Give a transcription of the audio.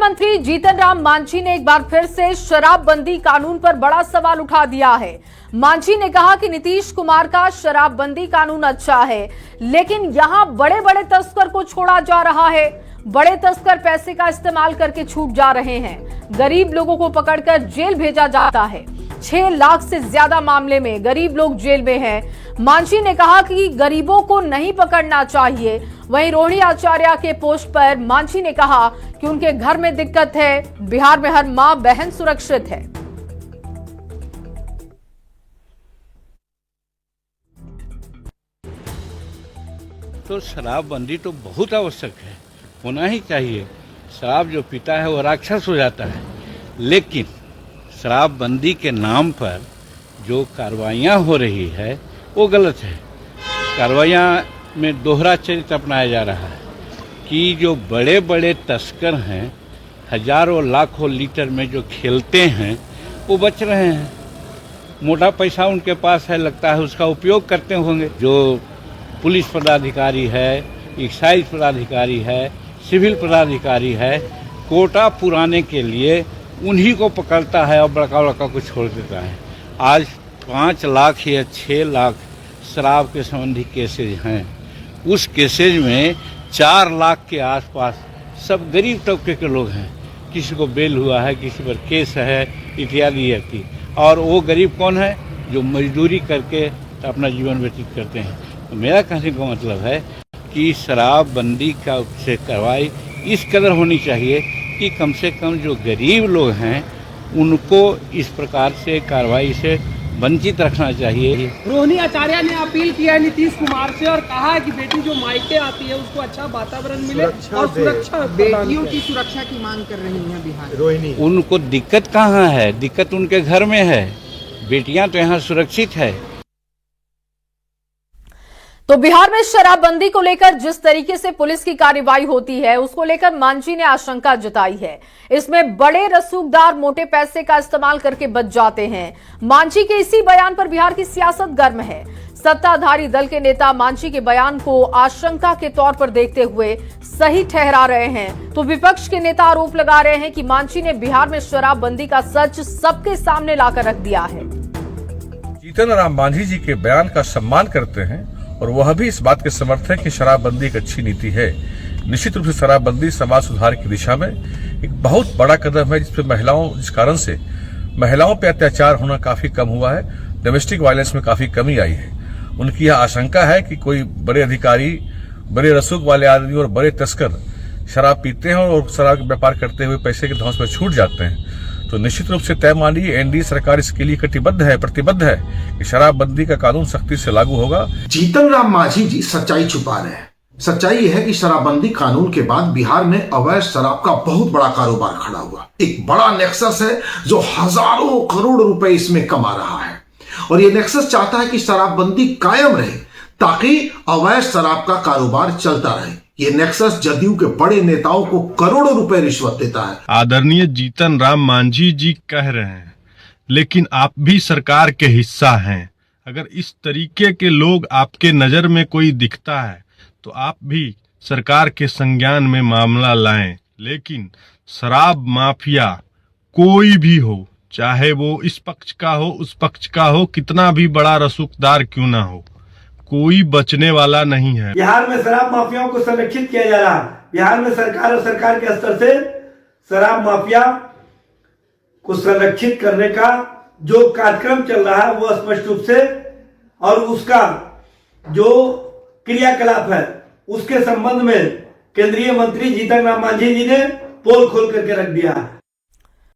मंत्री जीतन राम मांझी ने एक बार फिर से शराबबंदी कानून पर बड़ा सवाल उठा दिया है। मांझी ने कहा कि नीतीश कुमार का शराबबंदी कानून अच्छा है, लेकिन यहां बड़े बड़े तस्कर को छोड़ा जा रहा है। बड़े तस्कर पैसे का इस्तेमाल करके छूट जा रहे हैं। गरीब लोगों को पकड़कर जेल भेजा जाता है। 6 लाख से ज्यादा मामले में गरीब लोग जेल में हैं। मांझी ने कहा कि गरीबों को नहीं पकड़ना चाहिए। वहीं रोहिणी आचार्य के पोस्ट पर मांझी ने कहा कि उनके घर में दिक्कत है, बिहार में हर मां बहन सुरक्षित है। तो शराबबंदी तो बहुत आवश्यक है, होना ही चाहिए। शराब जो पीता है वो राक्षस हो जाता है, लेकिन शराबबंदी के नाम पर जो कार्रवाइयाँ हो रही है वो गलत है। कार्रवाइयाँ में दोहरा चरित्र अपनाया जा रहा है कि जो बड़े बड़े तस्कर हैं, हजारों लाखों लीटर में जो खेलते हैं वो बच रहे हैं। मोटा पैसा उनके पास है, लगता है उसका उपयोग करते होंगे। जो पुलिस पदाधिकारी है, एक्साइज पदाधिकारी है, सिविल पदाधिकारी है, कोटा पुराने के लिए उन्हीं को पकड़ता है और बड़का बड़का को छोड़ देता है। आज 5 लाख या 6 लाख शराब के संबंधी केसेज हैं। उस केसेज में 4 लाख के आसपास सब गरीब तबके के लोग हैं। किसी को बेल हुआ है, किसी पर केस है, इत्यादि। और वो गरीब कौन है? जो मजदूरी करके अपना जीवन व्यतीत करते हैं। तो मेरा कहने का मतलब है कि शराबबंदी का से कार्रवाई इस कदर होनी चाहिए कि कम से कम जो गरीब लोग हैं उनको इस प्रकार से कार्रवाई से वंचित रखना चाहिए। रोहिणी आचार्य ने अपील किया है नीतीश कुमार से और कहा है कि बेटी जो मायके आती है उसको अच्छा वातावरण मिले और सुरक्षा, बेटियों की सुरक्षा की मांग कर रही है बिहार। रोहिणी, उनको दिक्कत कहाँ है? दिक्कत उनके घर में है। बेटियां तो यहाँ सुरक्षित है। तो बिहार में शराबबंदी को लेकर जिस तरीके से पुलिस की कार्रवाई होती है, उसको लेकर मांझी ने आशंका जताई है। इसमें बड़े रसूखदार मोटे पैसे का इस्तेमाल करके बच जाते हैं। मांझी के इसी बयान पर बिहार की सियासत गर्म है। सत्ताधारी दल के नेता मांझी के बयान को आशंका के तौर पर देखते हुए सही ठहरा रहे हैं, तो विपक्ष के नेता आरोप लगा रहे हैं कि मांझी ने बिहार में शराबबंदी का सच सबके सामने लाकर रख दिया है। जीतन राम मांझी जी के बयान का सम्मान करते हैं और वह भी इस बात के समर्थक है कि शराबबंदी एक अच्छी नीति है। निश्चित रूप से शराबबंदी समाज सुधार की दिशा में एक बहुत बड़ा कदम है, जिस कारण से महिलाओं पे अत्याचार होना काफी कम हुआ है। डोमेस्टिक वायलेंस में काफी कमी आई है। उनकी यह आशंका है कि कोई बड़े अधिकारी, बड़े रसूख वाले आदमी और बड़े तस्कर शराब पीते हैं और शराब का व्यापार करते हुए पैसे के धौंस में छूट जाते हैं। तो निश्चित रूप से तय मानिए एनडीए सरकार इसके लिए प्रतिबद्ध है कि शराबबंदी का कानून सख्ती से लागू होगा। जीतन राम मांझी जी सच्चाई छुपा रहे हैं। सच्चाई यह है कि शराबबंदी कानून के बाद बिहार में अवैध शराब का बहुत बड़ा कारोबार खड़ा हुआ। एक बड़ा नेक्सस है जो हजारों करोड़ रुपए इसमें कमा रहा है, और ये नेक्सस चाहता है कि शराबबंदी कायम रहे ताकि अवैध शराब का कारोबार चलता रहे। ये नेक्सस जदयू के बड़े नेताओं को करोड़ों रुपए रिश्वत देता है। आदरणीय जीतन राम मांझी जी कह रहे हैं, लेकिन आप भी सरकार के हिस्सा हैं। अगर इस तरीके के लोग आपके नजर में कोई दिखता है तो आप भी सरकार के संज्ञान में मामला लाएं। लेकिन शराब माफिया कोई भी हो, चाहे वो इस पक्ष का हो, उस पक्ष का हो, कितना भी बड़ा रसूखदार क्यों ना हो, कोई बचने वाला नहीं है। बिहार में शराब माफियाओं को संरक्षित किया जा रहा है। बिहार में सरकार और सरकार के स्तर से शराब माफिया को संरक्षित करने का जो कार्यक्रम चल रहा है वो स्पष्ट रूप से, और उसका जो क्रियाकलाप है उसके संबंध में केंद्रीय मंत्री जीतन राम मांझी जी ने पोल खोल करके रख दिया है।